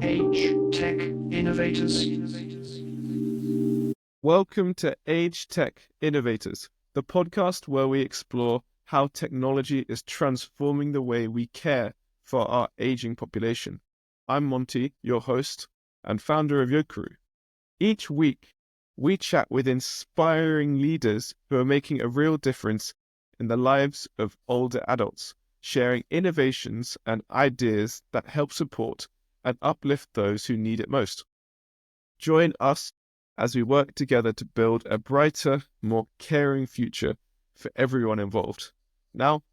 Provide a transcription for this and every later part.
Age Tech Innovators. Welcome to Age Tech Innovators, the podcast where we explore how technology is transforming the way we care for our aging population. I'm Monty, your host and founder of Yokuru. Each week, we chat with inspiring leaders who are making a real difference in the lives of older adults, sharing innovations and ideas that help support and uplift those who need it most. Join us as we work together to build a brighter, more caring future for everyone involved. Now,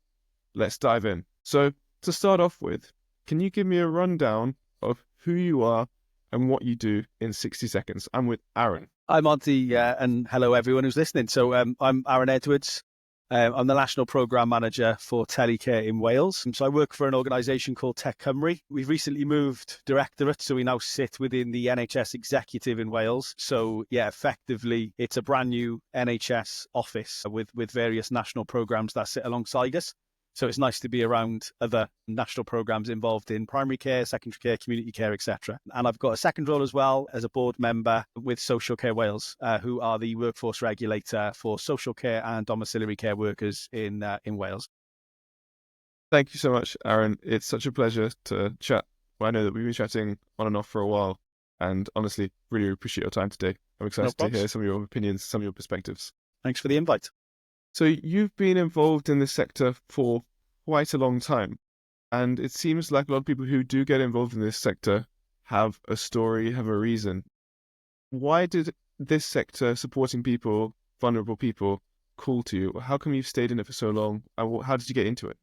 let's dive in. So, to start off with, can you give me a rundown of who you are and what you do in 60 seconds? I'm with Aaron. Hi, Monty, and hello, everyone who's listening. So I'm Aaron Edwards. I'm the National Programme Manager for Telecare in Wales. So I work for an organisation called Tech Cymru. We've recently moved directorate, so we now sit within the NHS executive in Wales. So yeah, effectively, it's a brand new NHS office with various national programmes that sit alongside us. So it's nice to be around other national programmes involved in primary care, secondary care, community care, etc. And I've got a second role as well as a board member with Social Care Wales, who are the workforce regulator for social care and domiciliary care workers in Wales. Thank you so much, Aaron. It's such a pleasure to chat. I know that we've been chatting on and off for a while, and honestly, really appreciate your time today. I'm excited to hear some of your opinions, some of your perspectives. Thanks for the invite. So you've been involved in this sector for quite a long time, and it seems like a lot of people who do get involved in this sector have a story, have a reason. Why did this sector supporting people, vulnerable people, call to you? How come you've stayed in it for so long? And how did you get into it?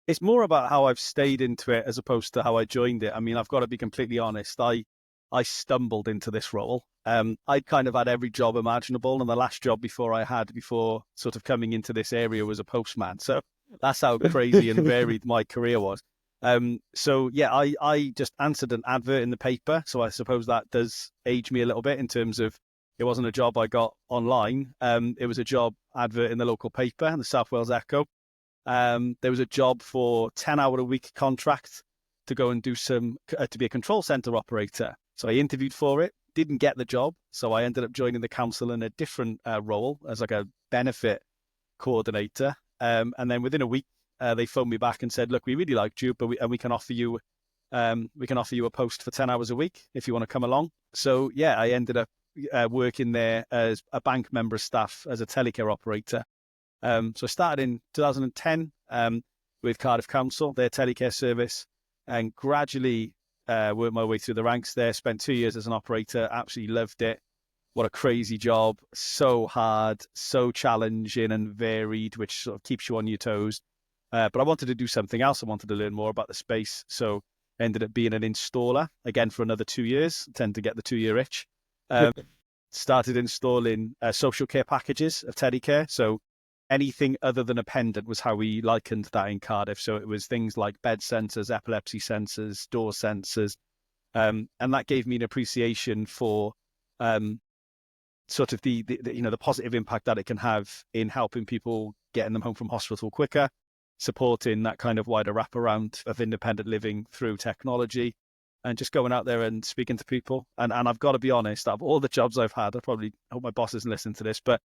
It's more about how I've stayed into it as opposed to how I joined it. I mean, I've got to be completely honest. I stumbled into this role. I'd kind of had every job imaginable, and the last job before sort of coming into this area was a postman. So that's how crazy and varied my career was. So yeah, I just answered an advert in the paper. So I suppose that does age me a little bit in terms of it wasn't a job I got online. It was a job advert in the local paper, the South Wales Echo. There was a job for 10-hour a week contract to go and do to be a control center operator. So I interviewed for it, didn't get the job. So I ended up joining the council in a different role as like a benefit coordinator. And then within a week, they phoned me back and said, "Look, we really liked you, but we can offer you a post for 10 hours a week if you want to come along." So yeah, I ended up working there as a bank member of staff as a Telecare operator. So I started in 2010 with Cardiff Council, their Telecare service, and gradually worked my way through the ranks there. Spent 2 years as an operator, absolutely loved it. What a crazy job. So hard, so challenging and varied, which sort of keeps you on your toes. But I wanted to do something else. I wanted to learn more about the space. So ended up being an installer, again, for another 2 years. Tend to get the 2-year itch. Started installing social care packages of Telecare. So anything other than a pendant was how we likened that in Cardiff. So it was things like bed sensors, epilepsy sensors, door sensors. And that gave me an appreciation for sort of the positive impact that it can have in helping people getting them home from hospital quicker, supporting that kind of wider wraparound of independent living through technology, and just going out there and speaking to people. And I've got to be honest, out of all the jobs I've had, I probably hope my boss doesn't listen to this, but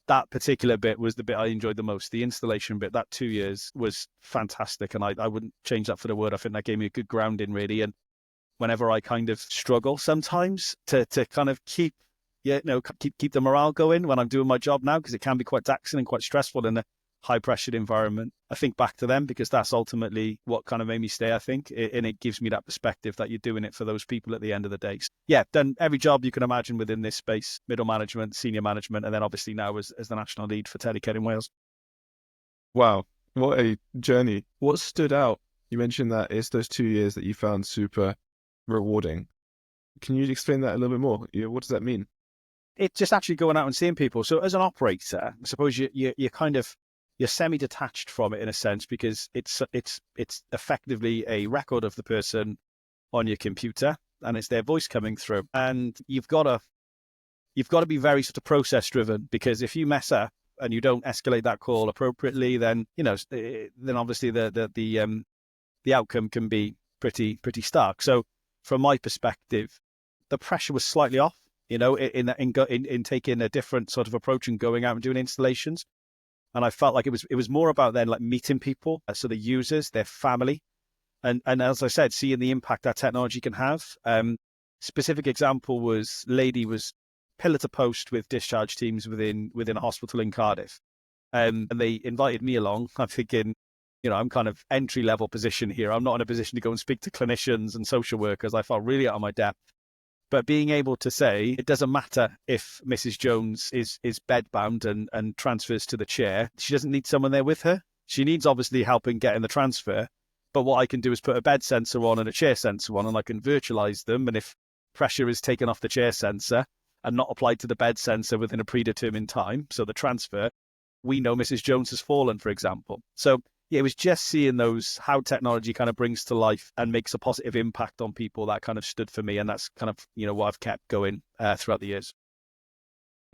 that particular bit was the bit I enjoyed the most. The installation bit, that 2 years was fantastic, and I wouldn't change that for the word. I think that gave me a good grounding, really. And whenever I kind of struggle sometimes to kind of keep the morale going when I'm doing my job now, because it can be quite taxing and quite stressful in a high pressured environment, I think back to them, because that's ultimately what kind of made me stay, I think. And it gives me that perspective that you're doing it for those people at the end of the day. So, yeah, done every job you can imagine within this space, middle management, senior management, and then obviously now as the national lead for Telecare in Wales. Wow, what a journey. What stood out? You mentioned that it's those 2 years that you found super rewarding. Can you explain that a little bit more? What does that mean? It's just actually going out and seeing people. So as an operator, I suppose you're semi-detached from it in a sense, because it's effectively a record of the person on your computer, and it's their voice coming through. And you've got to be very sort of process driven, because if you mess up and you don't escalate that call appropriately, then obviously the outcome can be pretty stark. So from my perspective, the pressure was slightly off, in taking a different sort of approach and going out and doing installations. And I felt like it was more about then like meeting people, so the users, their family, and as I said, seeing the impact that technology can have. Specific example was lady was pillar to post with discharge teams within a hospital in Cardiff, and they invited me along. I'm thinking, I'm kind of entry level position here. I'm not in a position to go and speak to clinicians and social workers. I felt really out of my depth. But being able to say, it doesn't matter if Mrs. Jones is bedbound and transfers to the chair. She doesn't need someone there with her. She needs obviously help in getting the transfer. But what I can do is put a bed sensor on and a chair sensor on, and I can virtualize them. And if pressure is taken off the chair sensor and not applied to the bed sensor within a predetermined time, so the transfer, we know Mrs. Jones has fallen, for example. So yeah, it was just seeing how technology kind of brings to life and makes a positive impact on people that kind of stood for me. And that's kind of, what I've kept going throughout the years.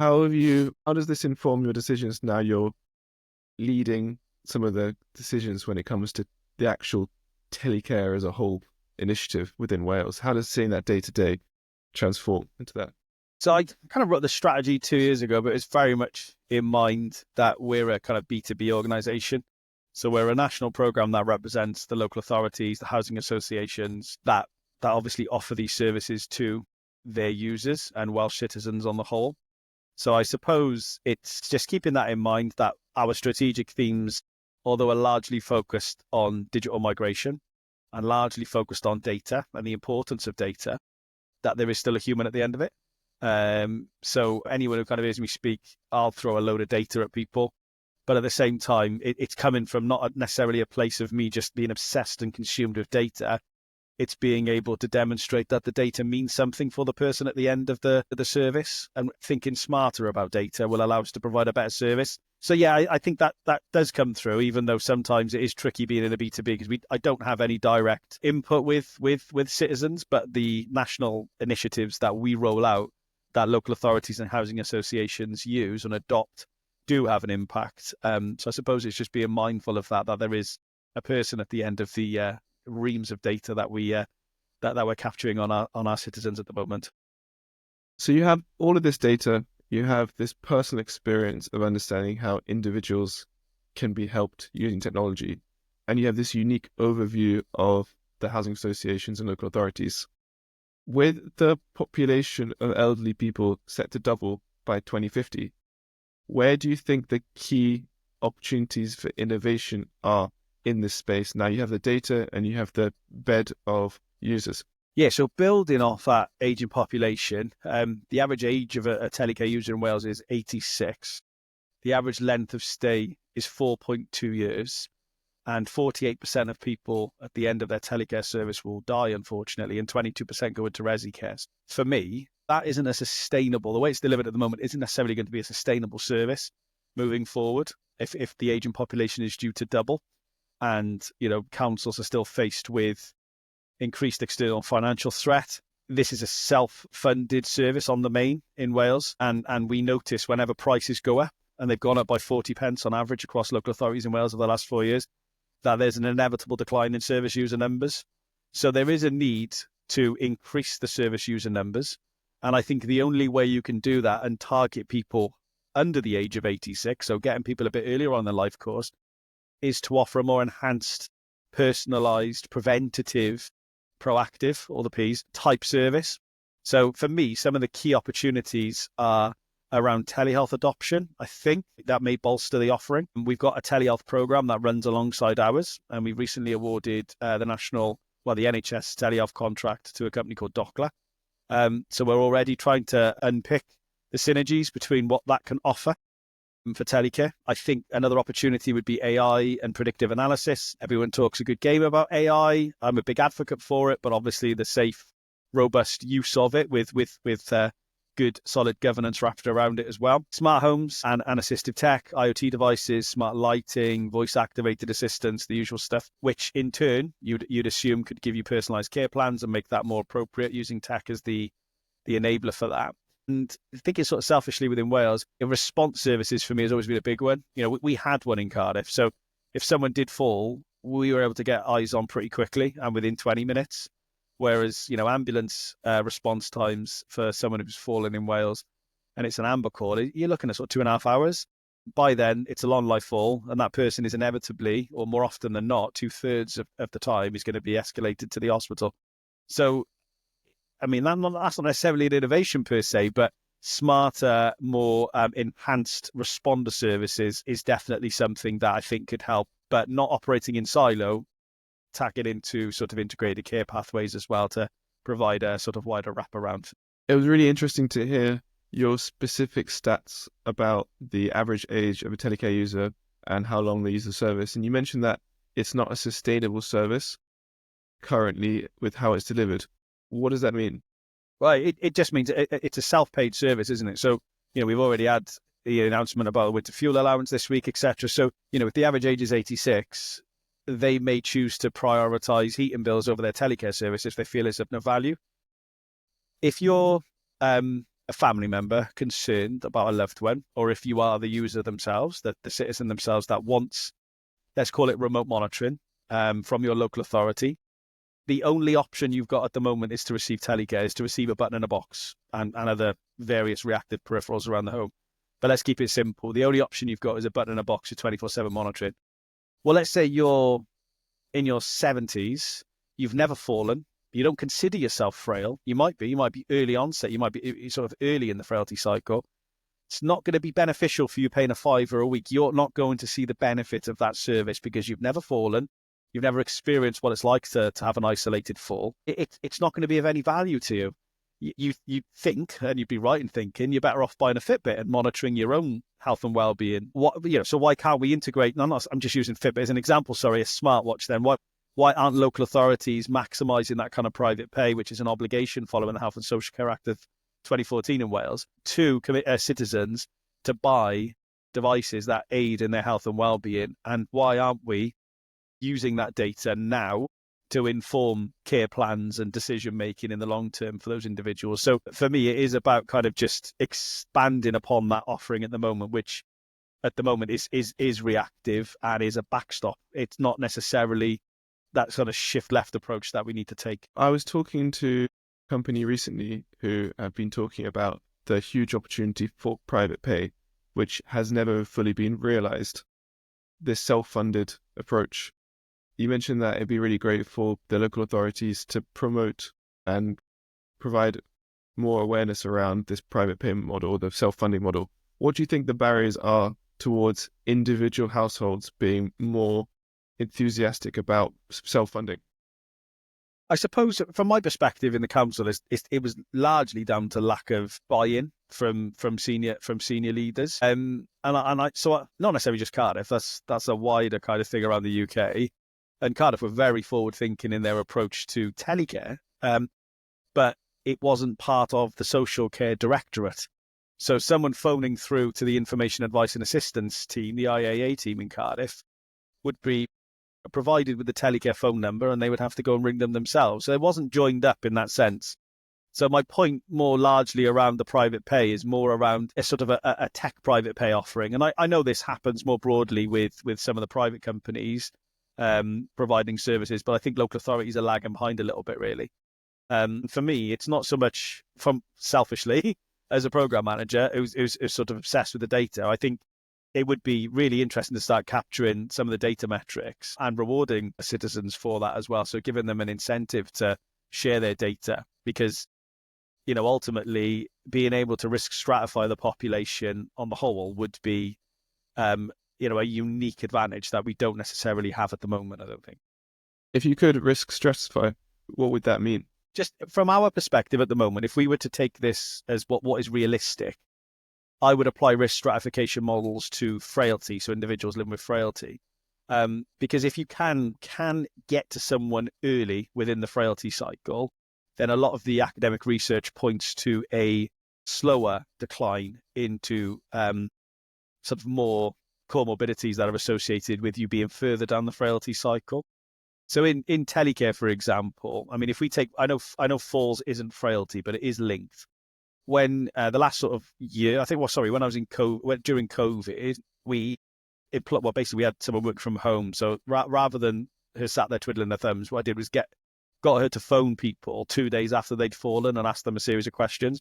How does this inform your decisions now you're leading some of the decisions when it comes to the actual Telecare as a whole initiative within Wales? How does seeing that day to day transform into that? So I kind of wrote the strategy 2 years ago, but it's very much in mind that we're a kind of B2B organization. So we're a national program that represents the local authorities, the housing associations that obviously offer these services to their users and Welsh citizens on the whole. So I suppose it's just keeping that in mind that our strategic themes, although are largely focused on digital migration and largely focused on data and the importance of data, that there is still a human at the end of it. So anyone who kind of hears me speak, I'll throw a load of data at people. But at the same time, it's coming from not necessarily a place of me just being obsessed and consumed with data. It's being able to demonstrate that the data means something for the person at the end of the service, and thinking smarter about data will allow us to provide a better service. So yeah, I think that does come through, even though sometimes it is tricky being in a B2B because I don't have any direct input with citizens, but the national initiatives that we roll out, that local authorities and housing associations use and adopt, do have an impact. So I suppose it's just being mindful of that there is a person at the end of the reams of data that we're capturing on our citizens at the moment. So you have all of this data, you have this personal experience of understanding how individuals can be helped using technology, and you have this unique overview of the housing associations and local authorities. With the population of elderly people set to double by 2050, where do you think the key opportunities for innovation are in this space? Now you have the data and you have the bed of users. Yeah, so building off that aging population, the average age of a Telecare user in Wales is 86. The average length of stay is 4.2 years. And 48% of people at the end of their Telecare service will die, unfortunately, and 22% go into resi cares. For me, that isn't a sustainable, the way it's delivered at the moment isn't necessarily going to be a sustainable service moving forward if the aging population is due to double and, councils are still faced with increased external financial threat. This is a self-funded service on the main in Wales, and we notice whenever prices go up, and they've gone up by 40 pence on average across local authorities in Wales over the last 4 years, that there's an inevitable decline in service user numbers. So there is a need to increase the service user numbers. And I think the only way you can do that and target people under the age of 86, so getting people a bit earlier on their life course, is to offer a more enhanced, personalised, preventative, proactive, all the P's, type service. So for me, some of the key opportunities are around telehealth adoption. I think that may bolster the offering. We've got a telehealth program that runs alongside ours, and we recently awarded the NHS telehealth contract to a company called Docla. So we're already trying to unpick the synergies between what that can offer for Telecare. I think another opportunity would be AI and predictive analysis. Everyone talks a good game about AI. I'm a big advocate for it, but obviously the safe, robust use of it with good, solid governance wrapped around it as well. Smart homes and assistive tech, IoT devices, smart lighting, voice-activated assistants, the usual stuff, which in turn you'd assume could give you personalised care plans and make that more appropriate, using tech as the enabler for that. And I think it's sort of selfishly within Wales, response services for me has always been a big one. We had one in Cardiff. So if someone did fall, we were able to get eyes on pretty quickly and within 20 minutes. Whereas, ambulance response times for someone who's fallen in Wales and it's an amber call, you're looking at sort of 2.5 hours. By then, it's a long life fall, and that person is inevitably, or more often than not, 2/3 of the time is going to be escalated to the hospital. So, I mean, that's not necessarily an innovation per se, but smarter, more enhanced responder services is definitely something that I think could help, but not operating in silo, tack it into sort of integrated care pathways as well to provide a sort of wider wraparound. It was really interesting to hear your specific stats about the average age of a Telecare user and how long they use the service. And you mentioned that it's not a sustainable service currently with how it's delivered. What does that mean? Well, it just means it's a self-paid service, isn't it? So, we've already had the announcement about the winter fuel allowance this week, etc. So, if the average age is 86, they may choose to prioritize heating bills over their Telecare service if they feel it's of no value. If you're a family member concerned about a loved one, or if you are the user themselves, the citizen themselves that wants, let's call it remote monitoring from your local authority, the only option you've got at the moment is to receive Telecare, is to receive a button in a box and other various reactive peripherals around the home. But let's keep it simple. The only option you've got is a button in a box for 24/7 monitoring. Well, let's say you're in your 70s, you've never fallen, you don't consider yourself frail. You might be early onset, you might be sort of early in the frailty cycle. It's not going to be beneficial for you paying a £5 a week. You're not going to see the benefit of that service because you've never fallen. You've never experienced what it's like to have an isolated fall. It's not going to be of any value to you. You think, and you'd be right in thinking, you're better off buying a Fitbit and monitoring your own health and well-being. So why can't we integrate? I'm just using Fitbit as an example. Sorry, a smartwatch. Then why aren't local authorities maximising that kind of private pay, which is an obligation following the Health and Social Care Act of 2014 in Wales, to citizens to buy devices that aid in their health and well-being? And why aren't we using that data now to inform care plans and decision-making in the long term for those individuals? So for me, it is about kind of just expanding upon that offering at the moment, which at the moment is reactive and is a backstop. It's not necessarily that sort of shift left approach that we need to take. I was talking to a company recently who have been talking about the huge opportunity for private pay, which has never fully been realized. This self-funded approach. You mentioned that it'd be really great for the local authorities to promote and provide more awareness around this private payment model, the self-funding model. What do you think the barriers are towards individual households being more enthusiastic about self-funding? I suppose from my perspective in the council, it was largely down to lack of buy-in from senior leaders. So not necessarily just Cardiff, that's a wider kind of thing around the UK. And Cardiff were very forward-thinking in their approach to Telecare, but it wasn't part of the social care directorate. So someone phoning through to the information advice and assistance team, the IAA team in Cardiff, would be provided with the Telecare phone number, and they would have to go and ring them themselves. So it wasn't joined up in that sense. So my point more largely around the private pay is more around a sort of a tech private pay offering. And I know this happens more broadly with some of the private companies providing services, but I think local authorities are lagging behind a little bit, really. For me, it's not so much from selfishly as a program manager who's sort of obsessed with the data. I think it would be really interesting to start capturing some of the data metrics and rewarding citizens for that as well. So giving them an incentive to share their data, because, ultimately being able to risk stratify the population on the whole would be, a unique advantage that we don't necessarily have at the moment, I don't think. If you could risk stratify, what would that mean? Just from our perspective at the moment, if we were to take this as what is realistic, I would apply risk stratification models to frailty, so individuals living with frailty. Because if you can get to someone early within the frailty cycle, then a lot of the academic research points to a slower decline into sort of more comorbidities that are associated with you being further down the frailty cycle. So in Telecare, for example, I mean, if we take, I know falls isn't frailty, but it is linked. When the last sort of year, when I was during COVID, we had someone work from home. So rather than her sat there twiddling their thumbs, what I did was get got her to phone people 2 days after they'd fallen and ask them a series of questions.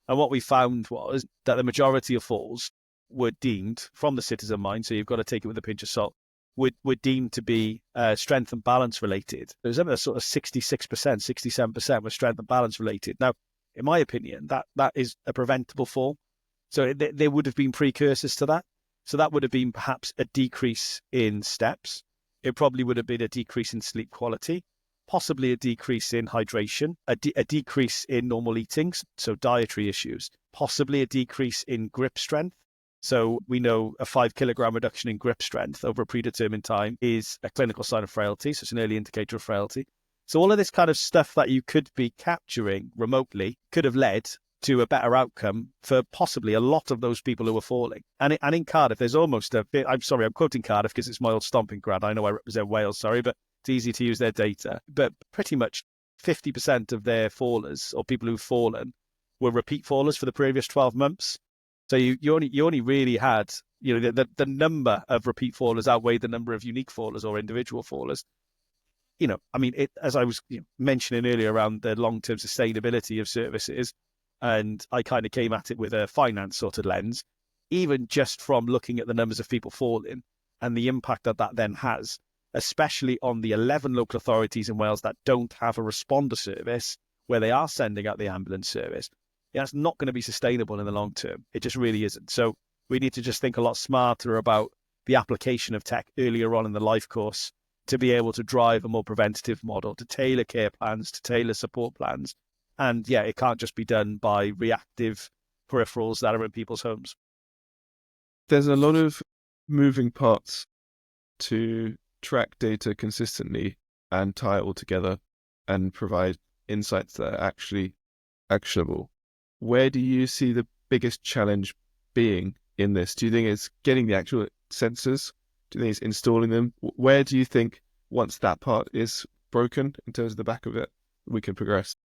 And what we found was that the majority of falls were deemed, from the citizen mind, so you've got to take it with a pinch of salt, were deemed to be strength and balance related. There was a sort of 66%, 67% were strength and balance related. Now, in my opinion, that is a preventable fall. So there would have been precursors to that. So that would have been perhaps a decrease in steps. It probably would have been a decrease in sleep quality, possibly a decrease in hydration, a decrease in normal eating, so dietary issues, possibly a decrease in grip strength. So we know a 5 kilogram reduction in grip strength over a predetermined time is a clinical sign of frailty. So it's an early indicator of frailty. So all of this kind of stuff that you could be capturing remotely could have led to a better outcome for possibly a lot of those people who were falling. And in Cardiff, there's almost a bit, I'm quoting Cardiff because it's my old stomping ground. I know I represent Wales, but it's easy to use their data. But pretty much 50% of their fallers or people who've fallen were repeat fallers for the previous 12 months. So you only really had, the number of repeat fallers outweighed the number of unique fallers or individual fallers. As I was mentioning earlier around the long-term sustainability of services, and I kind of came at it with a finance sort of lens, even just from looking at the numbers of people falling and the impact that then has, especially on the 11 local authorities in Wales that don't have a responder service where they are sending out the ambulance service. It's not going to be sustainable in the long term. It just really isn't. So we need to just think a lot smarter about the application of tech earlier on in the life course to be able to drive a more preventative model, to tailor care plans, to tailor support plans. And yeah, it can't just be done by reactive peripherals that are in people's homes. There's a lot of moving parts to track data consistently and tie it all together and provide insights that are actually actionable. Where do you see the biggest challenge being in this? Do you think it's getting the actual sensors? Do you think it's installing them? Where do you think once that part is broken in terms of the back of it, we can progress?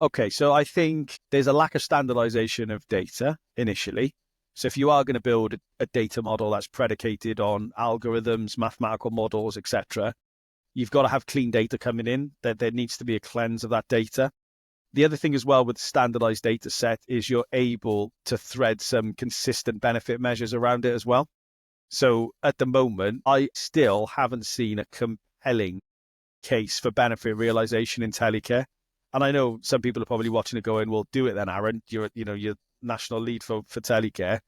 Okay, so I think there's a lack of standardization of data initially. So if you are going to build a data model that's predicated on algorithms, mathematical models, etc., you've got to have clean data coming in. That there needs to be a cleanse of that data. The other thing as well with standardized data set is you're able to thread some consistent benefit measures around it as well. So at the moment, I still haven't seen a compelling case for benefit realization in Telecare. And I know some people are probably watching it going, well, do it then, Aaron. You're national lead for Telecare.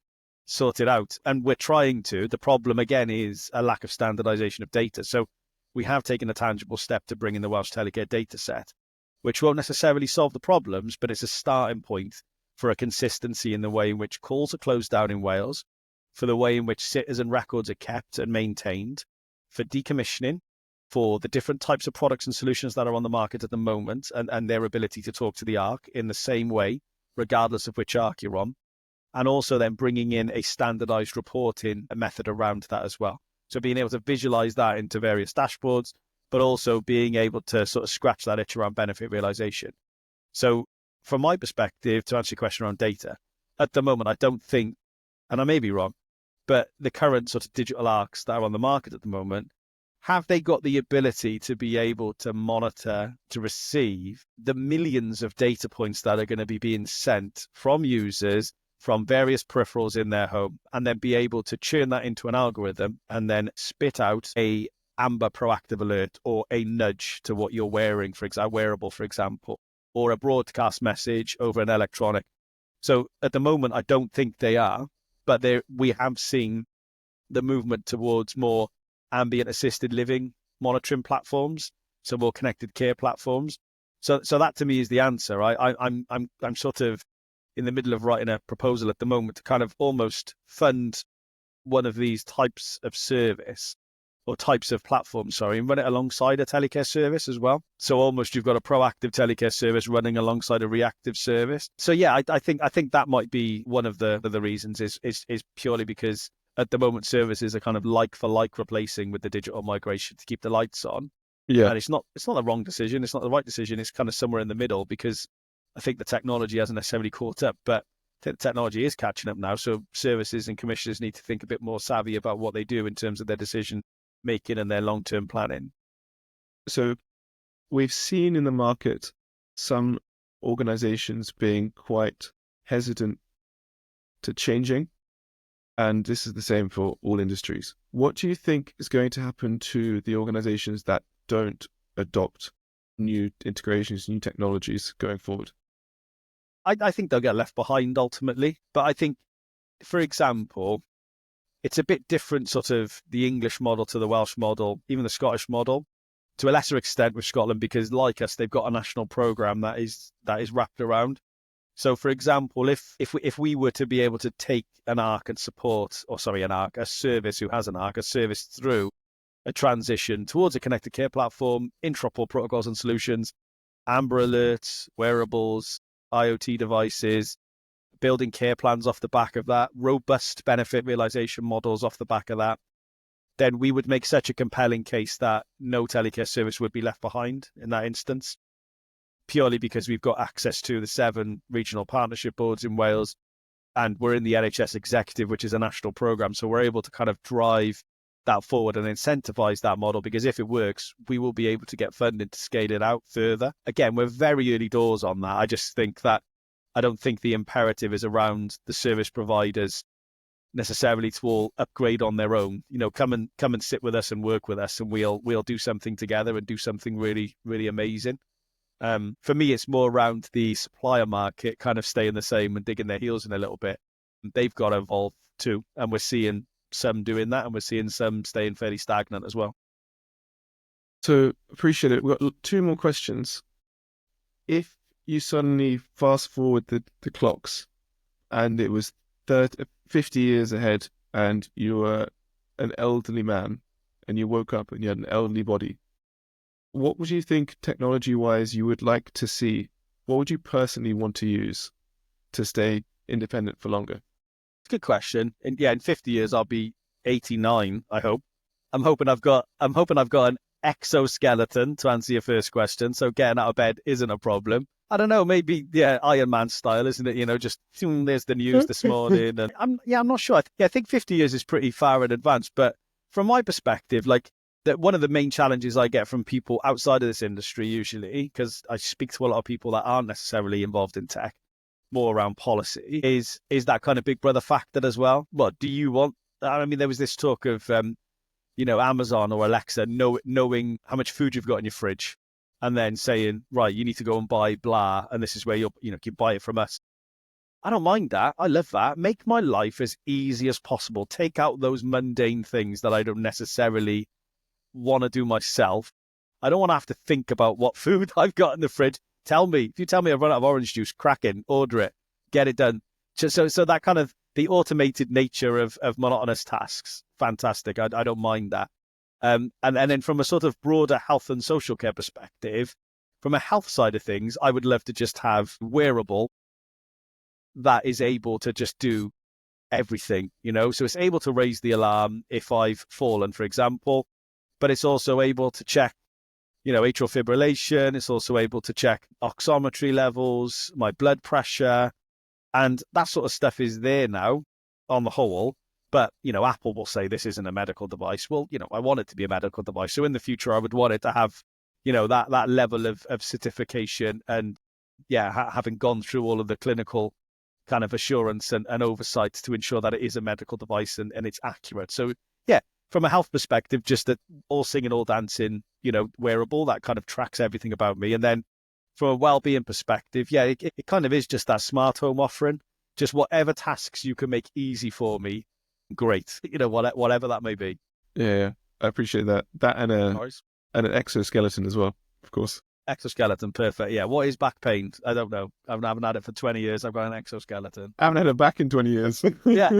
Sort it out. And we're trying to. The problem, again, is a lack of standardization of data. So we have taken a tangible step to bring in the Welsh Telecare data set, which won't necessarily solve the problems, but it's a starting point for a consistency in the way in which calls are closed down in Wales, for the way in which citizen records are kept and maintained, for decommissioning, for the different types of products and solutions that are on the market at the moment and their ability to talk to the ARC in the same way, regardless of which ARC you're on, and also then bringing in a standardized reporting method around that as well. So being able to visualize that into various dashboards, but also being able to sort of scratch that itch around benefit realization. So from my perspective, to answer your question around data, at the moment, I don't think, and I may be wrong, but the current sort of digital ARCs that are on the market at the moment, have they got the ability to be able to monitor, to receive the millions of data points that are going to be being sent from users, from various peripherals in their home, and then be able to churn that into an algorithm and then spit out a amber proactive alert or a nudge to what you're wearing, for example, wearable, for example, or a broadcast message over an electronic. So at the moment, I don't think they are, but we have seen the movement towards more ambient assisted living monitoring platforms, so more connected care platforms. So that to me is the answer. I'm sort of in the middle of writing a proposal at the moment to kind of almost fund one of these types of service or types of platforms, and run it alongside a telecare service as well. So almost you've got a proactive telecare service running alongside a reactive service. So yeah, I think that might be one of the reasons is purely because at the moment services are kind of like for like replacing with the digital migration to keep the lights on. Yeah. And it's not the wrong decision. It's not the right decision. It's kind of somewhere in the middle because I think the technology hasn't necessarily caught up, but the technology is catching up now. So services and commissioners need to think a bit more savvy about what they do in terms of their decision making and their long-term planning. So we've seen in the market some organizations being quite hesitant to changing, and this is the same for all industries. What do you think is going to happen to the organizations that don't adopt new integrations, new technologies going forward? I think they'll get left behind ultimately. But I think, for example, it's a bit different, sort of the English model to the Welsh model, even the Scottish model, to a lesser extent with Scotland, because like us, they've got a national programme that is wrapped around. So, for example, if we were to be able to take an ARC and support, or sorry, a service who has an ARC, a service through a transition towards a connected care platform, interoperable protocols and solutions, Amber alerts, wearables, IoT devices, building care plans off the back of that, robust benefit realization models off the back of that, then we would make such a compelling case that no telecare service would be left behind in that instance, purely because we've got access to the 7 regional partnership boards in Wales, and we're in the NHS Executive, which is a national programme. So we're able to kind of drive that forward and incentivize that model, because if it works, we will be able to get funding to scale it out further. Again, we're very early doors on that. I just think that I don't think the imperative is around the service providers necessarily to all upgrade on their own. You know, come and sit with us and work with us, and we'll do something together and do something really, really amazing. For me, it's more around the supplier market kind of staying the same and digging their heels in a little bit. They've got to evolve too, and we're seeing some doing that, and we're seeing some staying fairly stagnant as well. So appreciate it. We've got 2 more questions. If you suddenly fast forward the clocks and it was 50 years ahead, and you were an elderly man and you woke up and you had an elderly body, what would you think technology-wise you would like to see? What would you personally want to use to stay independent for longer? Good question. And yeah, in 50 years I'll be 89, I hope. I'm hoping I've got an exoskeleton, to answer your first question. So getting out of bed isn't a problem. I don't know, maybe, yeah, Iron Man style, isn't it? You know, just there's the news this morning. And I'm not sure. I think 50 years is pretty far in advance. But from my perspective, like, that one of the main challenges I get from people outside of this industry, usually, because I speak to a lot of people that aren't necessarily involved in tech, more around policy, is that kind of big brother factor as well. What do you want? I mean, there was this talk of, Amazon or Alexa knowing how much food you've got in your fridge, and then saying, right, you need to go and buy blah, and this is where you buy it from us. I don't mind that. I love that. Make my life as easy as possible. Take out those mundane things that I don't necessarily want to do myself. I don't want to have to think about what food I've got in the fridge. If you tell me I've run out of orange juice, crack in, order it, get it done. So that kind of the automated nature of monotonous tasks, fantastic. I don't mind that. And then from a sort of broader health and social care perspective, from a health side of things, I would love to just have wearable that is able to just do everything, so it's able to raise the alarm if I've fallen, for example, but it's also able to check, atrial fibrillation. It's also able to check oximetry levels, my blood pressure, and that sort of stuff is there now on the whole. But, Apple will say this isn't a medical device. Well, I want it to be a medical device. So in the future, I would want it to have, that level of certification and, having gone through all of the clinical kind of assurance and oversight to ensure that it is a medical device and it's accurate. So, yeah, from a health perspective, just that all singing, all dancing, wearable, that kind of tracks everything about me. And then from a well-being perspective, it kind of is just that smart home offering. Just whatever tasks you can make easy for me, great, whatever that may be. Yeah, I appreciate that. That and an exoskeleton as well, of course. Exoskeleton, perfect. Yeah, what is back pain? I don't know. I haven't had it for 20 years. I've got an exoskeleton. I haven't had it back in 20 years. Yeah.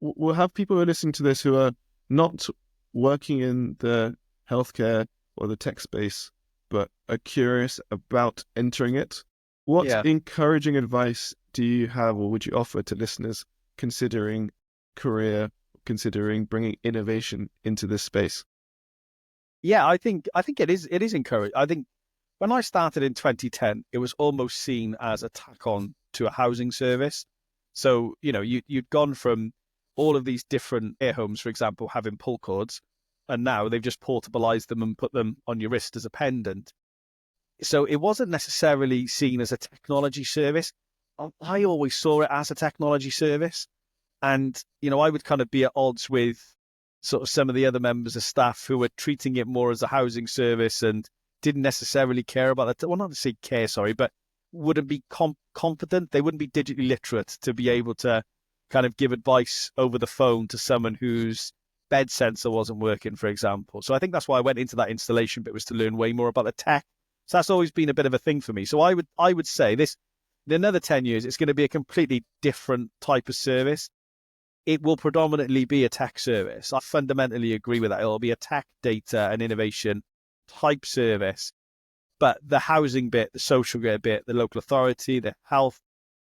We'll have people who are listening to this who are not working in the healthcare or the tech space, but are curious about entering it. What encouraging advice do you have, or would you offer to listeners considering career, considering bringing innovation into this space? Yeah, I think it is encouraging. I think when I started in 2010, it was almost seen as a tack on to a housing service. So, you'd gone from all of these different care homes, for example, having pull cords, and now they've just portabilized them and put them on your wrist as a pendant. So it wasn't necessarily seen as a technology service. I always saw it as a technology service. And, I would kind of be at odds with sort of some of the other members of staff who were treating it more as a housing service and didn't necessarily care about that. Well, not to say care, sorry, but wouldn't be confident. They wouldn't be digitally literate to be able to kind of give advice over the phone to someone whose bed sensor wasn't working, for example. So I think that's why I went into that installation bit, was to learn way more about the tech. So that's always been a bit of a thing for me. So I would say this, in another 10 years, it's going to be a completely different type of service. It will predominantly be a tech service. I fundamentally agree with that. It'll be a tech, data and innovation type service. But the housing bit, the social care bit, the local authority, the health,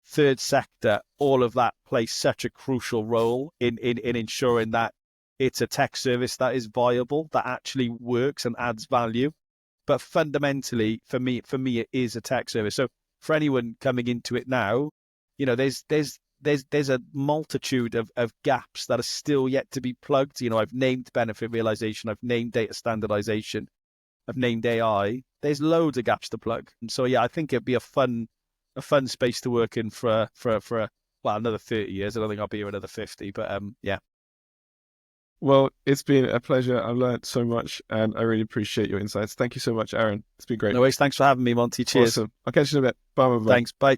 third sector, all of that plays such a crucial role in ensuring that it's a tech service that is viable, that actually works and adds value. But fundamentally, for me, it is a tech service. So for anyone coming into it now, there's a multitude of gaps that are still yet to be plugged. I've named benefit realization, I've named data standardization, I've named AI. There's loads of gaps to plug. And so, yeah, I think it'd be a fun space to work in for another 30 years. I don't think I'll be here another 50, but yeah. Well, it's been a pleasure. I've learned so much and I really appreciate your insights. Thank you so much, Aaron. It's been great. No worries. Thanks for having me, Monty. Cheers. Awesome. I'll catch you in a bit. Bye. Thanks. Bye.